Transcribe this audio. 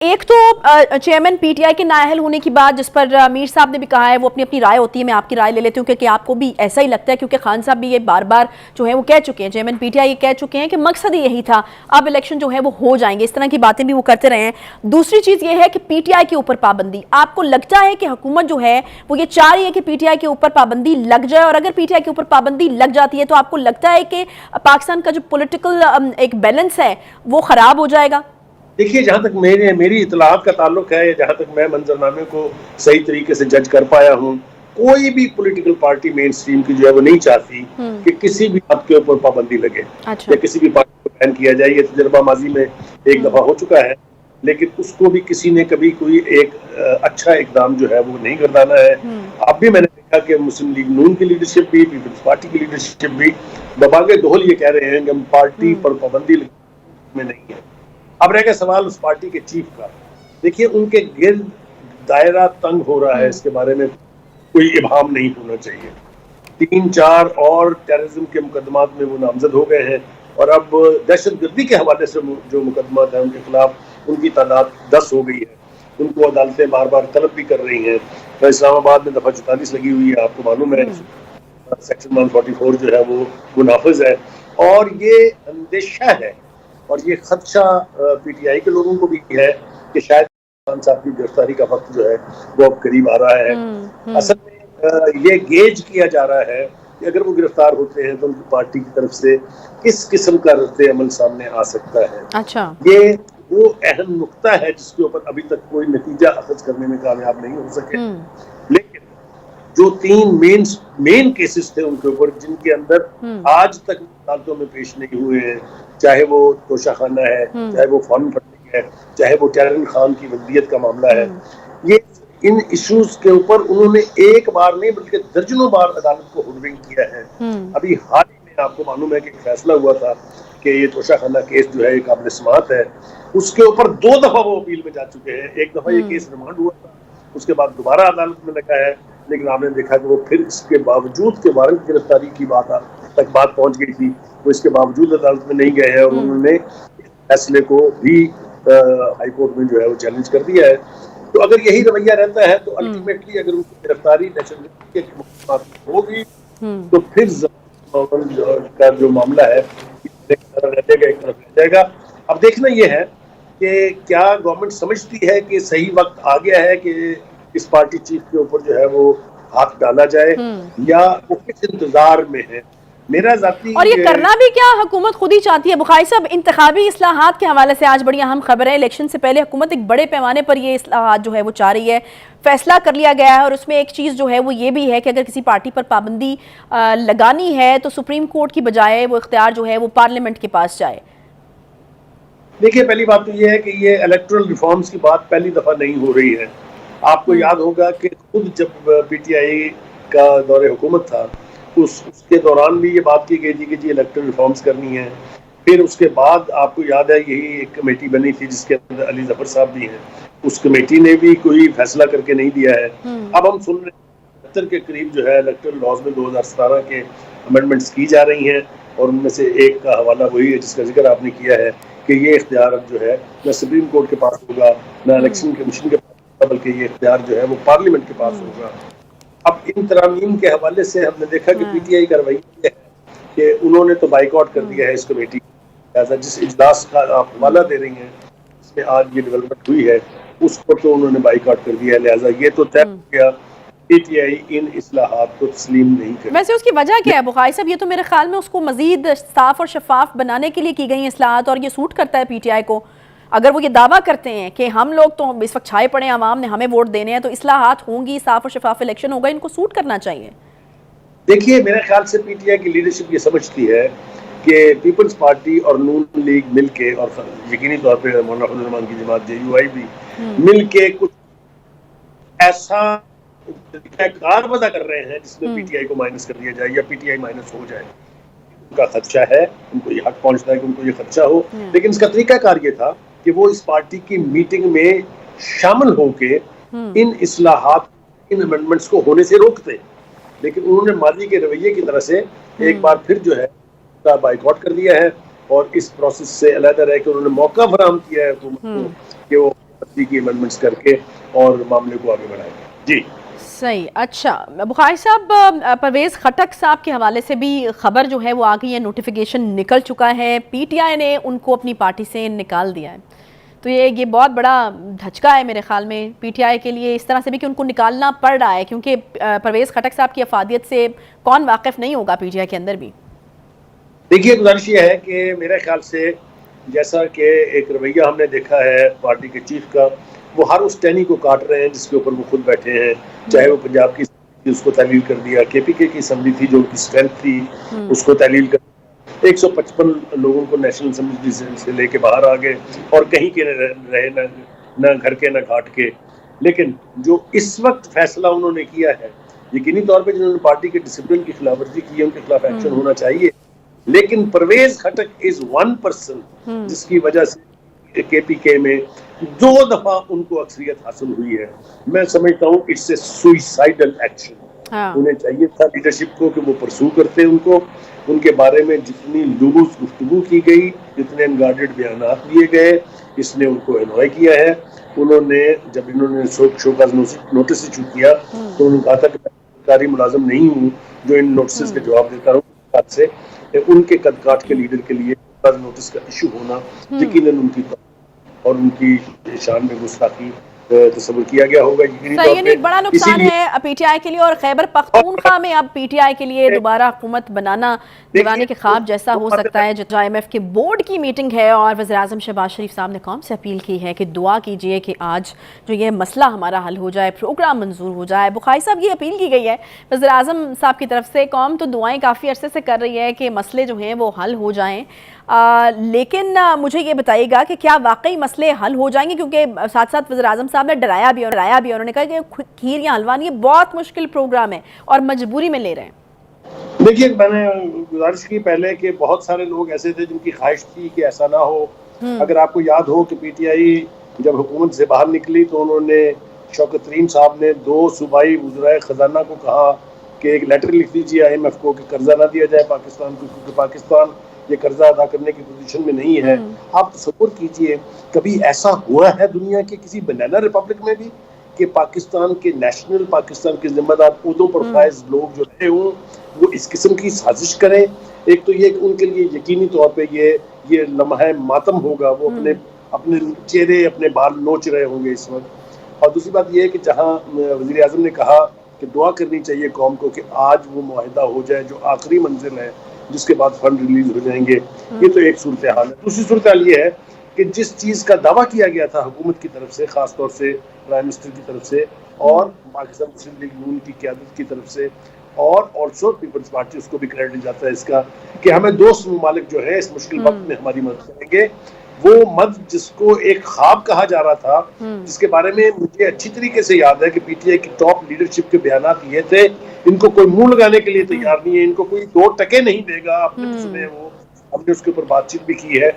ایک تو chairman P T I کے نااہل ہونے کی بات جس پر میر صاحب نے بھی کہا ہے وہ اپنی اپنی رائے ہوتی ہے، میں آپ کی رائے لے لیتی ہوں کہ آپ کو بھی ایسا ہی لگتا ہے، کیونکہ خان صاحب بھی یہ بار بار جو ہے وہ کہہ چکے ہیں، چیئرمین پی ٹی آئی یہ کہہ چکے ہیں کہ مقصد یہی تھا، اب الیکشن جو ہے وہ ہو جائیں گے، اس طرح کی باتیں بھی وہ کرتے رہے ہیں۔ دوسری چیز یہ ہے کہ پی ٹی آئی کے اوپر پابندی، آپ کو لگتا ہے کہ حکومت جو ہے وہ یہ چاہ رہی ہے کہ پی ٹی آئی کے اوپر پابندی لگ جائے، اور اگر پی ٹی آئی کے اوپر پابندی لگ جاتی ہے تو آپ کو لگتا ہے کہ پاکستان کا جو پولیٹیکل ایک بیلنس ہے وہ خراب ہو جائے گا؟ دیکھیے، جہاں تک میری اطلاعات کا تعلق ہے، یا جہاں تک میں منظرنامے کو صحیح طریقے سے جج کر پایا ہوں، کوئی بھی پولیٹیکل پارٹی مین سٹریم کی جو ہے وہ نہیں چاہتی کہ کسی بھی بات کے اوپر پابندی لگے یا کسی بھی پارٹی کو بین کیا جائے۔ یہ تجربہ ماضی میں ایک دفعہ ہو چکا ہے، لیکن اس کو بھی کسی نے کبھی کوئی ایک اچھا اقدام جو ہے وہ نہیں گردانا ہے۔ اب بھی میں نے دیکھا کہ مسلم لیگ نون کی لیڈرشپ بھی، پیپلز پارٹی کی لیڈرشپ بھی بباغ دہل یہ کہہ رہے ہیں کہ ہم پارٹی پر پابندی میں نہیں ہے۔ اب رہ گیا سوال اس پارٹی کے چیف کا۔ دیکھیے، ان کے گرد دائرہ تنگ ہو رہا ہے، اس کے بارے میں کوئی ابہام نہیں ہونا چاہیے۔ 3-4 اور ٹیررزم کے مقدمات میں وہ نامزد ہو گئے ہیں، اور اب دہشت گردی کے حوالے سے جو مقدمات ہیں ان کے خلاف ان کی تعداد 10 ہو گئی ہے۔ ان کو عدالتیں بار بار طلب بھی کر رہی ہیں۔ اسلام آباد میں دفعہ 44 لگی ہوئی ہے، آپ کو معلوم ہے، سیکشن 144 جو ہے وہ نافذ ہے، اور یہ اندیشہ ہے اور یہ خدشہ پی ٹی آئی کے لوگوں کو بھی ہے کہ شاید خان صاحب کی گرفتاری کا وقت جو ہے وہ اب قریب آ رہا ہے۔ اصل میں یہ گیج کیا جا رہا ہے کہ اگر وہ گرفتار ہوتے ہیں تو ان کی پارٹی کی طرف سے کس قسم کا رد عمل سامنے آ سکتا ہے۔ اچھا، یہ وہ اہم نقطہ ہے جس کے اوپر ابھی تک کوئی نتیجہ اخذ کرنے میں کامیاب نہیں ہو سکے، لیکن جو 3 مین کیسز تھے ان کے اوپر، جن کے اندر آج تک عدالتوں میں پیش نہیں ہوئے ہیں، چاہے وہ توشہ خانہ ہے، چاہے وہ فارم فنڈنگ ہے، چاہے وہ ٹیرن خان کی ولدیت کا معاملہ ہے، یہ ان ایشوز کے اوپر انہوں نے ایک بار نہیں بلکہ درجنوں بار عدالت کو ہوڈونگ کیا ہے۔ ابھی حال ہی میں آپ کو معلوم ہے کہ ایک فیصلہ ہوا تھا کہ یہ توشہ خانہ کیس جو ہے قابل سماعت ہے، اس کے اوپر 2 دفعہ وہ اپیل میں جا چکے ہیں۔ ایک دفعہ یہ کیس ریمانڈ ہوا تھا، اس کے بعد دوبارہ عدالت میں لگا ہے، لیکن آپ نے دیکھا کہ وہ پھر اس کے باوجود کہ وارنٹ گرفتاری کی بات پہنچ گئی تھی، وہ اس کے باوجود عدالت میں نہیں گئے ہیں، اور انہوں نے فیصلے کو بھی ہائی کورٹ میں جو ہے وہ چیلنج کر دیا ہے۔ تو اگر یہی رویہ رہتا ہے تو الٹیمیٹلی اگر ان کی گرفتاری نیشنل کے مقدمات میں ہوگی تو پھر کا جو معاملہ ہے ایک طرف رہ جائے گا۔ اب دیکھنا یہ ہے کہ کیا گورنمنٹ سمجھتی ہے کہ صحیح وقت آ گیا ہے کہ اس پارٹی چیف کے اوپر جو ہے وہ ہاتھ ڈالا جائے، یا وہ کس انتظار میں ہے۔ میرا ذاتی اور یہ کرنا بھی کیا حکومت خود ہی چاہتی ہے؟ بخاری صاحب، انتخابی اصلاحات کے حوالے سے آج بڑی اہم خبر ہے، الیکشن سے پہلے حکومت ایک بڑے پیمانے پر یہ اصلاحات جو ہے وہ چاہ رہی ہے، فیصلہ کر لیا گیا ہے، اور اس میں ایک چیز جو ہے وہ یہ بھی ہے کہ اگر کسی پارٹی پر پابندی لگانی ہے تو سپریم کورٹ کی بجائے وہ اختیار جو ہے وہ پارلیمنٹ کے پاس جائے۔ دیکھیے، پہلی بات تو یہ ہے کہ یہ الیکٹرل ریفارمز کی بات پہلی دفعہ نہیں ہو رہی ہے۔ آپ کو یاد ہوگا کہ خود جب پی ٹی آئی کا دور حکومت تھا، اس کے دوران بھی یہ بات کی گئی تھی کہ جی الیکٹرل ریفارمز کرنی ہے۔ پھر اس کے بعد آپ کو یاد ہے یہی ایک کمیٹی بنی تھی جس کے اندر علی ظفر صاحب بھی ہیں، اس کمیٹی نے بھی کوئی فیصلہ کر کے نہیں دیا ہے۔ اب ہم سن رہے ہیں 70 کے قریب جو ہے الیکٹرل لاز میں 2017 کے امینڈمنٹس کی جا رہی ہیں، اور ان میں سے ایک کا حوالہ وہی ہے جس کا ذکر آپ نے کیا ہے کہ یہ اختیار اب جو ہے نہ سپریم کورٹ کے پاس ہوگا، نہ الیکشن کمیشن کے پاس ہوگا، بلکہ یہ اختیار جو ہے وہ پارلیمنٹ کے پاس ہوگا۔ اب ان ترامیم کے حوالے سے ہم نے دیکھا کہ پی ٹی آئی کارروائی ہے کہ انہوں نے تو بائیکاٹ کر دیا ہے اس کمیٹی، لہٰذا جس اجلاس کا آپ حوالہ دے رہی ہیں جس میں آج یہ ڈیولپمنٹ ہوئی ہے اس کو تو انہوں نے بائیکاٹ کر دیا ہے، لہٰذا یہ تو طے ہو گیا پی ٹی آئی ان اصلاحات کو تسلیم نہیں کرے۔ ویسے اس کی وجہ کیا ہے بخاری صاحب؟ یہ تو میرے خیال میں اس کو مزید صاف اور شفاف بنانے کے لیے کی گئی اصلاحات، اور یہ سوٹ کرتا ہے پی ٹی آئی کو۔ اگر وہ یہ دعویٰ کرتے ہیں کہ ہم لوگ تو اس وقت چھائے پڑے ہیں، عوام نے ہمیں ووٹ دینے ہیں، تو اصلاحات ہوں گی، صاف اور شفاف الیکشن ہوگا، ان کو سوٹ کرنا چاہیے۔ دیکھیے، میرے خیال سے پی ٹی آئی کی لیڈرشپ یہ سمجھتی ہے کہ پیپلز پارٹی اور نون لیگ مل کے، اور یقینی طور پہ مولانا فضل الرحمان کی جماعت جے یو آئی بھی مل کے کچھ ایسا کار وضع کر رہے ہیں جس میں پی ٹی آئی کو مائنس کر دیا جائے یا پی ٹی آئی مائنس ہو جائے۔ ان کا خدشہ ہے، ان کو یہ حق پہنچتا ہے کہ ان کو یہ خدشہ ہو، لیکن اس کا طریقہ کار یہ تھا کہ وہ اس پارٹی کی میٹنگ میں شامل ہو کے ان اصلاحات، ان امینڈمنٹس کو ہونے سے روکتے، لیکن انہوں نے ماضی کے رویے کی طرح سے ایک بار پھر جو ہے بائیکاٹ کر دیا ہے، اور اس پروسیس سے علیحدہ رہ کے انہوں نے موقع فراہم کیا ہے حکومت کو کہ وہ اسمبلی کی امینڈمنٹس کر کے اور معاملے کو آگے بڑھائیں گے. جی صحیح. اچھا بخاری صاحب، پرویز خٹک صاحب کے حوالے سے بھی خبر جو ہے وہ آ گئی ہے، نوٹیفیکیشن نکل چکا ہے، پی ٹی آئی نے ان کو اپنی پارٹی سے نکال دیا ہے. تو یہ بہت بڑا دھچکا ہے میرے خیال میں پی ٹی آئی کے لیے، اس طرح سے بھی کہ ان کو نکالنا پڑ رہا ہے، کیونکہ پرویز خٹک صاحب کی افادیت سے کون واقف نہیں ہوگا پی ٹی آئی کے اندر بھی. دیکھیے، گزارش یہ ہے کہ میرے خیال سے جیسا کہ ایک رویہ ہم نے دیکھا ہے پارٹی کے چیف کا، وہ ہر اس ٹہنی کو کاٹ رہے ہیں جس کے اوپر وہ خود بیٹھے ہیں. چاہے وہ پنجاب کی اس کو تحلیل کر دیا، کے پی کے کی اسمبلی تھی جو ان کی اسٹرینتھ تھی اس کو تحلیل کر دیا، 155 لوگوں کو نیشنل اسمبلی سے لے کے باہر آ گئے اور کہیں کے رہے نہ گھر کے نہ گھاٹ کے. لیکن جو اس وقت فیصلہ انہوں نے کیا ہے، یقینی طور پہ جنہوں نے پارٹی کے ڈسپلن کی خلاف ورزی کی ہے ان کے خلاف ایکشن ہونا چاہیے. لیکن Pervez Khattak is one person جس کی وجہ سے کے پی کے میں 2 دفعہ ان کو اکثریت حاصل ہوئی ہے. میں سمجھتا ہوں اٹس اے سوئسائڈل ایکشن. انہیں چاہیے تھا لیڈرشپ کو کہ وہ پرسو کرتے ان کو، ان کے بارے میں جتنی لغوز گفتگو کی گئی، جتنے انگارڈڈ بیانات دیے گئے، اس نے ان کو انوائے کیا ہے. انہوں نے جب انہوں نے شوکاز نوٹس ایشو کیا تو انہوں نے کہا تھا کہ میں سرکاری ملازم نہیں ہوں جو ان نوٹسز کے جواب دیتا ہوں. سے ان کے قد کاٹ کے لیڈر کے لیے نوٹس کا ایشو ہونا یقیناً ان کی اور ان کی شان میں گستاخی تصور کیا گیا ہوگا. صحیح، ایک بڑا نقصان ہے پی ٹی آئی کے لیے. اور خیبر پختونخوا میں اب پی ٹی آئی کے لیے دوبارہ حکومت بنانا دیوانے کے خواب جیسا ہو سکتا ہے. جو آئی ایم ایف کے بورڈ کی میٹنگ ہے اور وزیر اعظم شہباز شریف صاحب نے قوم سے اپیل کی ہے کہ دعا کیجئے کہ آج جو یہ مسئلہ ہمارا حل ہو جائے، پروگرام منظور ہو جائے. بخاری صاحب، یہ اپیل کی گئی ہے وزیر اعظم صاحب کی طرف سے. قوم تو دعائیں کافی عرصے سے کر رہی ہے کہ مسئلے جو ہیں وہ حل ہو جائیں، لیکن مجھے یہ بتائیے گا کہ کیا واقعی مسئلے حل ہو جائیں گے؟ کیونکہ ساتھ ساتھ وزیر اعظم صاحب نے ڈرایا بھی، انہوں نے کہا کہ کھیر یا حلوہ یہ بہت مشکل پروگرام ہے اور مجبوری میں لے رہے ہیں. دیکھیے، میں نے گزارش کی پہلے کہ بہت سارے لوگ ایسے تھے جن کی خواہش تھی کہ ایسا نہ ہو. اگر آپ کو یاد ہو کہ پی ٹی آئی جب حکومت سے باہر نکلی تو انہوں نے شوکت ترین صاحب نے 2 صوبائی وزرائے خزانہ کو کہا کہ ایک لیٹر لکھ دیجیے آئی ایم ایف کو کہ قرضہ نہ دیا جائے پاکستان کو، کیونکہ پاکستان یہ قرضہ ادا کرنے کی پوزیشن میں نہیں ہے. آپ تصور کیجئے کبھی ایسا ہوا ہے دنیا کے کسی بنانا ریپبلک میں بھی کہ پاکستان کے نیشنل، پاکستان کے ذمہ دار عہدوں پر فائز لوگ جو رہے ہوں وہ اس قسم کی سازش کریں؟ ایک تو یہ کہ ان کے لیے یقینی طور پہ یہ لمحہ ماتم ہوگا، وہ اپنے چہرے اپنے بال نوچ رہے ہوں گے اس وقت. اور دوسری بات یہ ہے کہ جہاں وزیر اعظم نے کہا کہ دعا کرنی چاہیے قوم کو کہ آج وہ معاہدہ ہو جائے جو آخری منزل ہے جس کے بعد فنڈ ریلیز ہو جائیں گے. یہ تو ایک صورتحال ہے. دوسری صورتحال یہ ہے کہ جس چیز کا دعویٰ کیا گیا تھا حکومت کی طرف سے، خاص طور سے پرائم منسٹر کی طرف سے اور پاکستان مسلم لیگ نون کی قیادت کی طرف سے، اور آلسو پیپلز پارٹی، اس کو بھی کریڈٹ جاتا ہے اس کا کہ ہمیں دوست ممالک جو ہے اس مشکل وقت میں ہماری مدد کریں گے. وہ مدد جس کو ایک خواب کہا جا رہا تھا، جس کے بارے میں مجھے اچھی طریقے سے یاد ہے کہ پی ٹی آئی کی ٹاپ لیڈرشپ کے بیانات یہ تھے، ان کو کوئی منہ لگانے کے لیے تیار نہیں ہے، ان کو کوئی 2 ٹکے نہیں دے گا. آپ نے سنے، وہ ہم نے اس کے اوپر بات چیت بھی کی ہے.